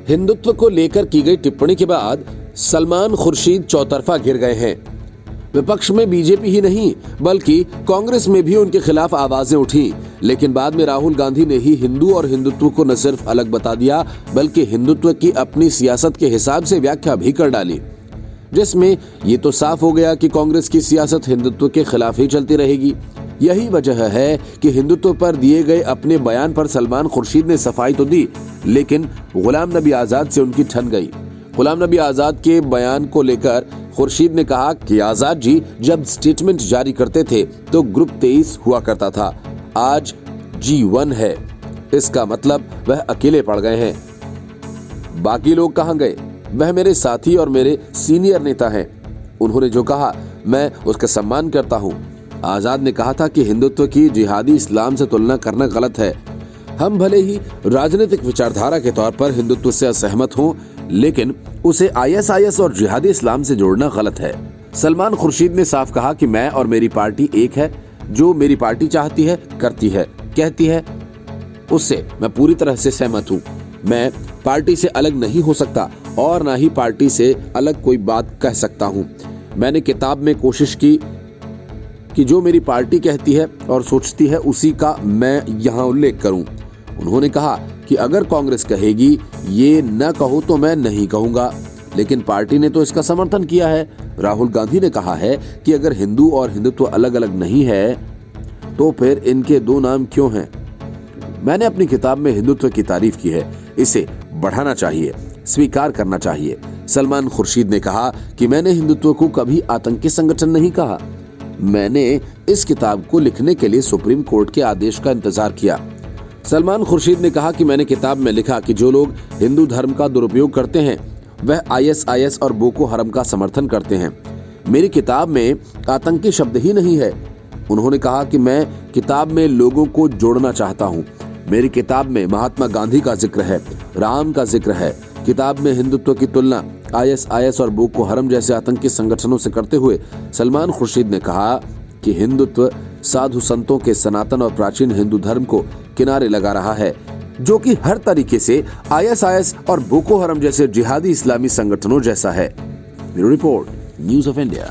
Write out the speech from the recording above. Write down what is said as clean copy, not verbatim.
हिंदुत्व को लेकर की गई टिप्पणी के बाद सलमान खुर्शीद चौतरफा घिर गए हैं। विपक्ष में बीजेपी ही नहीं बल्कि कांग्रेस में भी उनके खिलाफ आवाजें उठी, लेकिन बाद में राहुल गांधी ने ही हिंदू और हिंदुत्व को न सिर्फ अलग बता दिया बल्कि हिंदुत्व की अपनी सियासत के हिसाब से व्याख्या भी कर डाली, जिसमें ये तो साफ हो गया कि कांग्रेस की सियासत हिंदुत्व के खिलाफ ही चलती रहेगी। यही वजह है कि हिंदुत्व पर दिए गए अपने बयान पर सलमान खुर्शीद ने सफाई तो दी, लेकिन गुलाम नबी आजाद से उनकी ठन गई। गुलाम नबी आजाद के बयान को लेकर खुर्शीद ने कहा कि आजाद जी जब स्टेटमेंट जारी करते थे तो ग्रुप 23 हुआ करता था, आज G1 है, इसका मतलब वह अकेले पड़ गए हैं। बाकी लोग कहां गए? वह मेरे साथी और मेरे सीनियर नेता हैं। उन्होंने जो कहा मैं उसका सम्मान करता हूं। आजाद ने कहा था कि हिंदुत्व की जिहादी इस्लाम से तुलना करना गलत है। हम भले ही राजनीतिक विचारधारा के तौर पर हिंदुत्व से असहमत हों, लेकिन उसे ISIS और जिहादी इस्लाम से जोड़ना गलत है। सलमान खुर्शीद ने साफ कहा कि मैं और मेरी पार्टी एक है। जो मेरी पार्टी चाहती है, करती है, कहती है, उससे मैं पूरी तरह से सहमत हूँ। मैं पार्टी से अलग नहीं हो सकता और ना ही पार्टी से अलग कोई बात कह सकता हूँ। मैंने किताब में कोशिश की कि जो मेरी पार्टी कहती है और सोचती है उसी का मैं यहाँ उल्लेख करूं। उन्होंने कहा कि अगर कांग्रेस कहेगी ये न कहो तो मैं नहीं कहूंगा, लेकिन पार्टी ने तो इसका समर्थन किया है। राहुल गांधी ने कहा है कि अगर हिंदू और हिंदुत्व अलग अलग नहीं है तो फिर इनके दो नाम क्यों हैं? मैंने अपनी किताब में हिंदुत्व की तारीफ की है, इसे बढ़ाना चाहिए, स्वीकार करना चाहिए। सलमान खुर्शीद ने कहा कि मैंने हिंदुत्व को कभी आतंकी संगठन नहीं कहा। मैंने इस किताब को लिखने के लिए सुप्रीम कोर्ट के आदेश का इंतजार किया। सलमान खुर्शीद ने कहा कि मैंने किताब में लिखा कि जो लोग हिंदू धर्म का दुरुपयोग करते हैं वह ISIS और बोको हरम का समर्थन करते हैं। मेरी किताब में आतंकी शब्द ही नहीं है। उन्होंने कहा कि मैं किताब में लोगों को जोड़ना चाहता हूँ। मेरी किताब में महात्मा गांधी का जिक्र है, राम का जिक्र है। किताब में हिंदुत्व की तुलना ISIS और बोको हरम जैसे आतंकी संगठनों से करते हुए सलमान खुर्शीद ने कहा कि हिंदुत्व साधु संतों के सनातन और प्राचीन हिंदू धर्म को किनारे लगा रहा है, जो कि हर तरीके से ISIS और बोको हरम जैसे जिहादी इस्लामी संगठनों जैसा है। Bureau report, news of India.